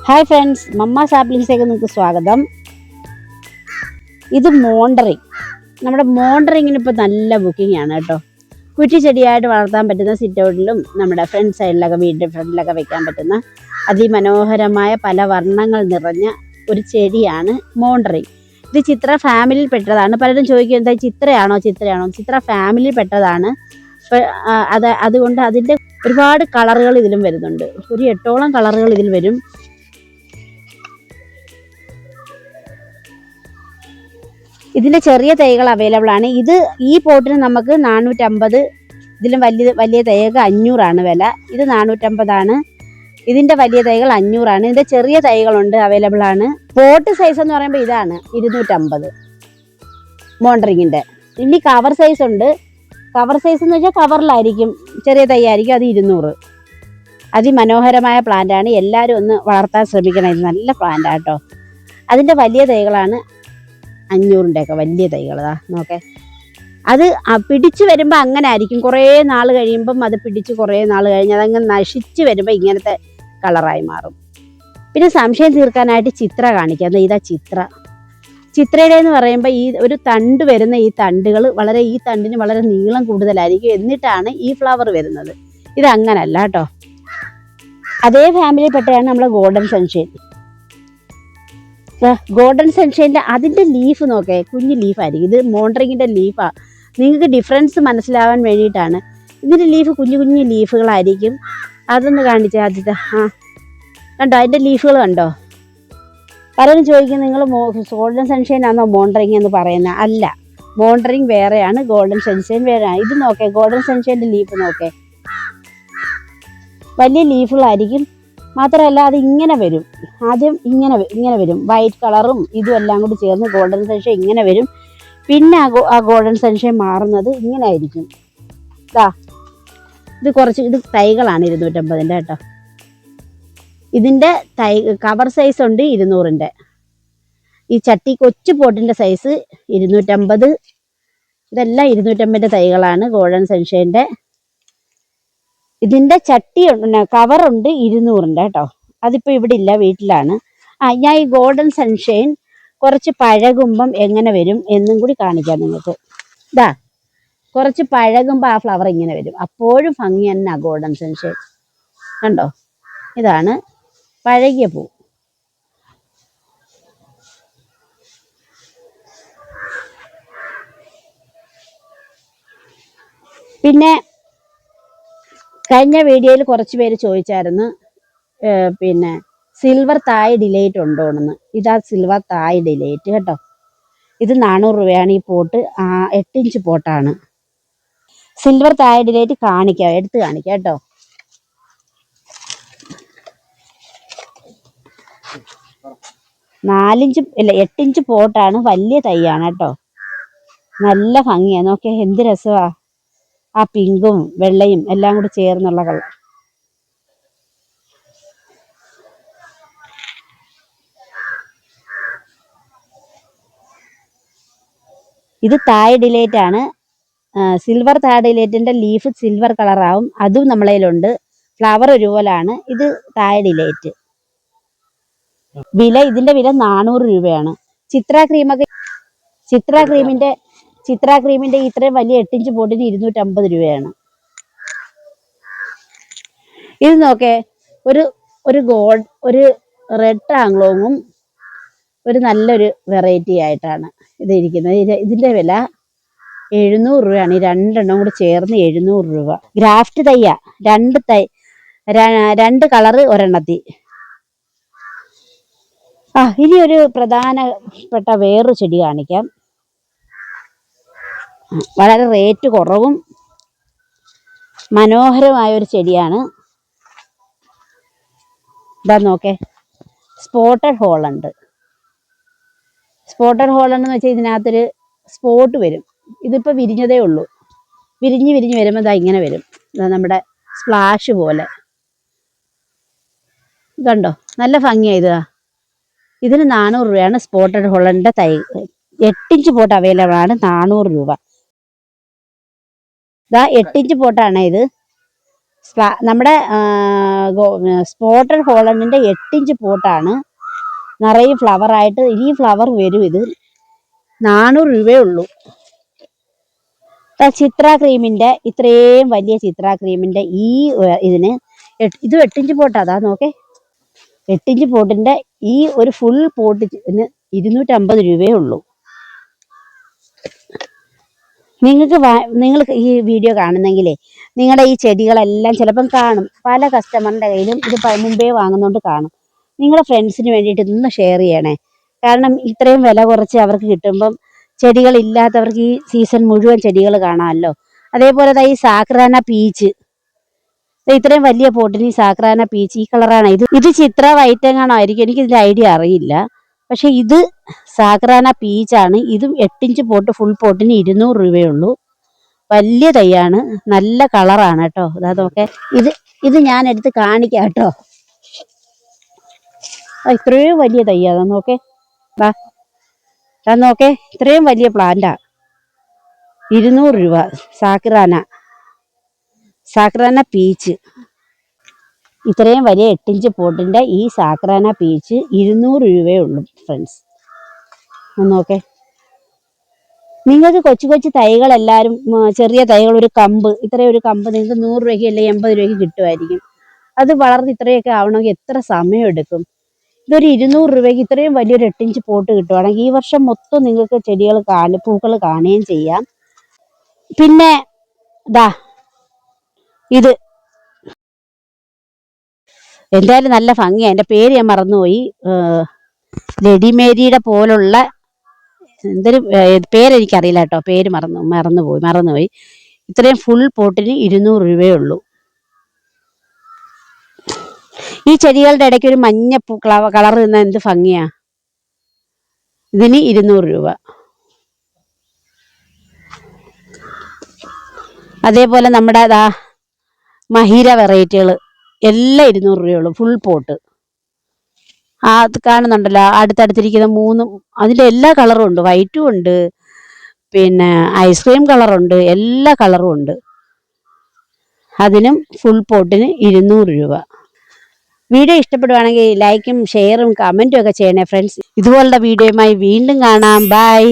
Hi friends, മമ്മ സാപ്ലിങ്സിലേക്ക് നിങ്ങൾക്ക് സ്വാഗതം. ഇത് മോണ്ടറിങ്. നമ്മുടെ മോണ്ടറിങ്ങിന് ഇപ്പോൾ നല്ല ബുക്കിംഗ് ആണ് കേട്ടോ. കുറ്റിച്ചെടിയായിട്ട് വളർത്താൻ പറ്റുന്ന സിറ്റ് ഔട്ടിലും നമ്മുടെ ഫ്രണ്ട് സൈഡിലൊക്കെ വീടിൻ്റെ ഫ്രണ്ടിലൊക്കെ വെക്കാൻ പറ്റുന്ന അതിമനോഹരമായ പല വർണ്ണങ്ങൾ നിറഞ്ഞ ഒരു ചെടിയാണ് മോണ്ടറിങ്. ഇത് ചിത്ര ഫാമിലിയിൽ പെട്ടതാണ്. പലരും ചോദിക്കും എന്താ ചിത്രയാണോ? ചിത്ര ഫാമിലിയിൽ പെട്ടതാണ്. അതുകൊണ്ട് അതിൻ്റെ ഒരുപാട് കളറുകൾ ഇതിലും വരുന്നുണ്ട്. ഒരു 8ഓളം കളറുകൾ ഇതിൽ വരും. ഇതിൻ്റെ ചെറിയ തൈകൾ അവൈലബിൾ ആണ്. ഈ പോട്ടിന് നമുക്ക് 450, ഇതിലും വലിയ തൈകൾക്ക് 500 വില. ഇത് 450, ഇതിൻ്റെ വലിയ തൈകൾ 500. ഇതിൻ്റെ ചെറിയ തൈകളുണ്ട്, അവൈലബിൾ ആണ്. പോട്ട് സൈസ് എന്ന് പറയുമ്പോൾ ഇതാണ് 250 മോണ്ടറിങ്ങിൻ്റെ. ഇനി കവർ സൈസ് ഉണ്ട്. കവർ സൈസ് എന്ന് വെച്ചാൽ കവറിലായിരിക്കും, ചെറിയ തൈ ആയിരിക്കും, അത് 200. അതിമനോഹരമായ പ്ലാന്റാണ്. എല്ലാവരും ഒന്ന് വളർത്താൻ ശ്രമിക്കണം. ഇത് നല്ല പ്ലാന്റാണ് കേട്ടോ. അതിൻ്റെ വലിയ തൈകളാണ് 500 വലിയ തൈകളാ നോക്കേ. അത് പിടിച്ചു വരുമ്പോൾ അങ്ങനെ ആയിരിക്കും. കുറേ നാൾ കഴിയുമ്പം അത് പിടിച്ച് കുറേ നാൾ കഴിഞ്ഞ് അതങ്ങ് നശിച്ച് വരുമ്പോൾ ഇങ്ങനത്തെ കളറായി മാറും. പിന്നെ സംശയം തീർക്കാനായിട്ട് ചിത്ര കാണിക്കാം. ഇതാ ചിത്രയുടെ എന്ന് പറയുമ്പോൾ ഈ ഒരു തണ്ട് വരുന്ന ഈ തണ്ടുകൾ ഈ തണ്ടിന് വളരെ നീളം കൂടുതലായിരിക്കും. എന്നിട്ടാണ് ഈ ഫ്ലവർ വരുന്നത്. ഇതങ്ങനല്ല കേട്ടോ. അതേ ഫാമിലിയിൽ പെട്ടതാണ് നമ്മളെ ഗോൾഡൻ സൺഷൈൻ. ഗോൾഡൻ സൺഷൈനിൻ്റെ അതിൻ്റെ ലീഫ് നോക്കേ, കുഞ്ഞു ലീഫായിരിക്കും. ഇത് മോണ്ടറിങ്ങിൻ്റെ ലീഫാണ്. നിങ്ങൾക്ക് ഡിഫറൻസ് മനസ്സിലാവാൻ വേണ്ടിയിട്ടാണ്. ഇതിൻ്റെ ലീഫ് കുഞ്ഞു ലീഫുകളായിരിക്കും. അതൊന്ന് കാണിച്ചാൽ ആദ്യത്തെ കണ്ടോ, അതിൻ്റെ ലീഫുകൾ കണ്ടോ. പലരും ചോദിക്കും നിങ്ങൾ ഗോൾഡൻ സൺഷൈൻ ആണോ മോണ്ടറിങ് എന്ന് പറയുന്നത്. അല്ല, മോണ്ടറിങ് വേറെയാണ്, ഗോൾഡൻ സൺഷൈൻ വേറെയാണ്. ഇത് നോക്കേ, ഗോൾഡൻ സൺഷൈൻ്റെ ലീഫ് നോക്കേ, വലിയ ലീഫുകളായിരിക്കും. മാത്രമല്ല അത് ഇങ്ങനെ വരും. ആദ്യം ഇങ്ങനെ വരും, വൈറ്റ് കളറും ഇതും എല്ലാം കൂടി ചേർന്ന് ഗോൾഡൻ സൺഷൈൻ ഇങ്ങനെ വരും. പിന്നെ ആ ഗോൾഡൻ സൺഷൈൻ മാറുന്നത് ഇങ്ങനെ ആയിരിക്കും. ഇത് തൈകളാണ് 250 കേട്ടോ. ഇതിൻ്റെ കവർ സൈസ് ഉണ്ട് 200. ഈ ചട്ടി കൊച്ചു പോട്ടിൻ്റെ സൈസ് 250. ഇതെല്ലാം 250 തൈകളാണ് ഗോൾഡൻ സൺഷൈൻ്റെ. ഇതിൻ്റെ ചട്ടി കവറുണ്ട് 200 കേട്ടോ. അതിപ്പോൾ ഇവിടെ ഇല്ല, വീട്ടിലാണ്. ഞാൻ ഈ ഗോൾഡൻ സൺഷൈൻ കുറച്ച് പഴകുമ്പം എങ്ങനെ വരും എന്നും കൂടി കാണിക്കാം നിങ്ങൾക്ക്. കുറച്ച് പഴകുമ്പോൾ ആ ഫ്ലവർ ഇങ്ങനെ വരും. അപ്പോഴും ഭംഗി തന്നെ ഗോൾഡൻ സൺഷൈൻ കണ്ടോ. ഇതാണ് പഴകിയ പൂ. പിന്നെ കഴിഞ്ഞ വീഡിയോയിൽ കുറച്ച് പേര് ചോദിച്ചായിരുന്നു പിന്നെ സിൽവർ തായ് ഡിലൈറ്റ് ഉണ്ടോയെന്ന്. ഇതാ സിൽവർ തായ് ഡിലൈറ്റ് കേട്ടോ. ഇത് 400 രൂപയാണ് ഈ പോട്ട്. 8 ഇഞ്ച് പോട്ടാണ്. സിൽവർ തായ് ഡിലൈറ്റ് എടുത്ത് കാണിക്കാം കേട്ടോ. നാലിഞ്ച് ഇല്ല 8 ഇഞ്ച് പോട്ടാണ്. വലിയ തൈയാണ് കേട്ടോ. നല്ല ഭംഗിയാണ്. നോക്കിയാ എന്ത് രസമാ. ആ പിങ്കും വെള്ളയും എല്ലാം കൂടി ചേർന്നുള്ള കളർ. ഇത് തായ് ഡിലൈറ്റ് ആണ്. സിൽവർ തായ് ഡിലൈറ്റിൻ്റെ ലീഫ് സിൽവർ കളറാവും. അതും നമ്മളതിലുണ്ട്. ഫ്ലവർ ഒരുപോലാണ്. ഇത് തായ് ഡിലൈറ്റ്. ഇതിൻ്റെ വില 400 രൂപയാണ്. ചിത്ര ക്രീമിൻ്റെ ഇത്രയും വലിയ 8 ഇഞ്ച് പോട്ടിന് 250 രൂപയാണ്. ഇത് നോക്കേ, ഒരു റെഡ് ആംഗ്ലോങ്ങും ഒരു നല്ലൊരു വെറൈറ്റി ആയിട്ടാണ് ഇത് ഇരിക്കുന്നത്. ഇതിൻ്റെ വില 700 രൂപയാണ്. ഈ 2 എണ്ണം കൂടി ചേർന്ന് 700 രൂപ. ഗ്രാഫ്റ്റ് തൈയാ. 2 കളറ് ഒരെണ്ണത്തിൽ. ഇനി ഒരു പ്രധാനപ്പെട്ട വേറൊരു ചെടി കാണിക്കാം. വളരെ റേറ്റ് കുറവും മനോഹരമായ ഒരു ചെടിയാണ്. നോക്കേ, സ്പോട്ടഡ് ഹോളണ്ട്. സ്പോട്ടഡ് ഹോളണ്ട് എന്ന് വെച്ചാൽ ഇതിനകത്തൊരു സ്പോട്ട് വരും. ഇതിപ്പോൾ വിരിഞ്ഞതേ ഉള്ളൂ. വിരിഞ്ഞ് വരുമ്പോൾ ഇങ്ങനെ വരും. നമ്മുടെ സ്പ്ലാഷ് പോലെ കണ്ടോ. നല്ല ഭംഗിയായത്. ഇതിന് 400 രൂപയാണ് സ്പോട്ടഡ് ഹോളണ്ടിൻ്റെ തൈ. 8 ഇഞ്ച് പോട്ട് അവൈലബിൾ ആണ്. 400 രൂപ. 8 ഇഞ്ച് പോട്ടാണ് ഇത്. നമ്മുടെ സ്പോട്ടഡ് ഹോളണ്ടിന്റെ 8 ഇഞ്ച് പോട്ടാണ്. നിറയെ ഫ്ലവർ ആയിട്ട് ഇനി ഫ്ലവർ വരും. ഇത് 400 രൂപയേ ഉള്ളൂ. ചിത്ര ക്രീമിന്റെ ഇത്രയും വലിയ ചിത്ര ക്രീമിന്റെ ഈ ഇതിന് ഇത് 8 ഇഞ്ച് പോട്ടാ. അതാ നോക്കേ, 8 ഇഞ്ച് പോട്ടിന്റെ ഈ ഒരു ഫുൾ പോട്ടിന് 250 രൂപയേ ഉള്ളൂ. നിങ്ങൾ ഈ വീഡിയോ കാണുന്നെങ്കിലേ നിങ്ങളുടെ ഈ ചെടികളെല്ലാം ചിലപ്പം കാണും. പല കസ്റ്റമറിന്റെ കയ്യിലും ഇത് മുമ്പേ വാങ്ങുന്നോണ്ട് കാണും. നിങ്ങളുടെ ഫ്രണ്ട്സിന് വേണ്ടിയിട്ട് ഇന്ന് ഷെയർ ചെയ്യണേ. കാരണം ഇത്രയും വില കുറച്ച് അവർക്ക് കിട്ടുമ്പം ചെടികളില്ലാത്തവർക്ക് ഈ സീസൺ മുഴുവൻ ചെടികൾ കാണാമല്ലോ. അതേപോലെ ഈ സാക്രാന പീച്ച്, ഇത്രയും വലിയ പോട്ടിന് ഈ സാക്രാന പീച്ച് ഈ കളറാണ്. ഇത് ചിത്ര വൈറ്റങ്ങാണോ ആയിരിക്കും, എനിക്ക് ഇതിന്റെ ഐഡിയ അറിയില്ല. പക്ഷെ ഇത് സാക്രാന പീച്ചാണ്. ഇതും 8 ഇഞ്ച് പോട്ട്, ഫുൾ പോട്ടിന് 200 രൂപയേ ഉള്ളൂ. വലിയ തൈയാണ്, നല്ല കളറാണ് കേട്ടോ. അതൊക്കെ ഇത് ഞാൻ എടുത്ത് കാണിക്കാം കേട്ടോ. ഇത്രയും വലിയ തയ്യാ, നോക്കേ, നോക്കേ, ഇത്രയും വലിയ പ്ലാന്റാ. 200 രൂപ. സാക്രാന പീച്ച്, ഇത്രയും വലിയ 8 ഇഞ്ച് പോട്ടിന്റെ ഈ സാക്രാന പീച്ച് 200 രൂപയേ ഉള്ളൂ ഫ്രണ്ട്സ്. നോക്കേ, നിങ്ങൾക്ക് കൊച്ചു കൊച്ചു തൈകൾ എല്ലാവരും ചെറിയ തൈകൾ, ഒരു കമ്പ്, ഇത്രയും ഒരു കമ്പ് നിങ്ങൾക്ക് 100 രൂപയ്ക്ക് അല്ലെങ്കിൽ 80 രൂപയ്ക്ക് കിട്ടുമായിരിക്കും. അത് വളർന്ന് ഇത്രയൊക്കെ ആവണമെങ്കിൽ എത്ര സമയം എടുക്കും? ഇതൊരു 200 രൂപയ്ക്ക് ഇത്രയും വലിയൊരു 8 ഇഞ്ച് പോട്ട് കിട്ടുവാണെങ്കിൽ ഈ വർഷം മൊത്തം നിങ്ങൾക്ക് ചെടികൾ പൂക്കൾ കാണുകയും ചെയ്യാം. പിന്നെ ഇത് എന്തായാലും നല്ല ഭംഗിയാണ്. എൻ്റെ പേര് ഞാൻ മറന്നുപോയി. ലെഡിമേരിയുടെ പോലുള്ള എന്തൊരു പേരെനിക്കറിയില്ല കേട്ടോ. പേര് മറന്നുപോയി. ഇത്രയും ഫുൾ പോട്ടിന് 200 രൂപയേ ഉള്ളൂ. ഈ ചെടികളുടെ ഇടയ്ക്ക് ഒരു മഞ്ഞ കളർ നിന്ന എന്ത് ഭംഗിയാ. ഇതിന് 200 രൂപ. അതേപോലെ നമ്മുടെ മഹീര വെറൈറ്റികൾ എല്ലാം 200 രൂപയുള്ളൂ, ഫുൾ പോട്ട്. അത് കാണുന്നുണ്ടല്ലോ അടുത്തടുത്തിരിക്കുന്ന 3, അതിൻ്റെ എല്ലാ കളറും ഉണ്ട്. വൈറ്റും ഉണ്ട്, പിന്നെ ഐസ്ക്രീം കളറുണ്ട്, എല്ലാ കളറും ഉണ്ട്. അതിനും ഫുൾ പോട്ടിന് 200 രൂപ. വീഡിയോ ഇഷ്ടപ്പെടുവാണെങ്കിൽ ലൈക്കും ഷെയറും കമൻറ്റും ഒക്കെ ചെയ്യണേ ഫ്രണ്ട്സ്. ഇതുപോലുള്ള വീഡിയോയുമായി വീണ്ടും കാണാം. ബൈ.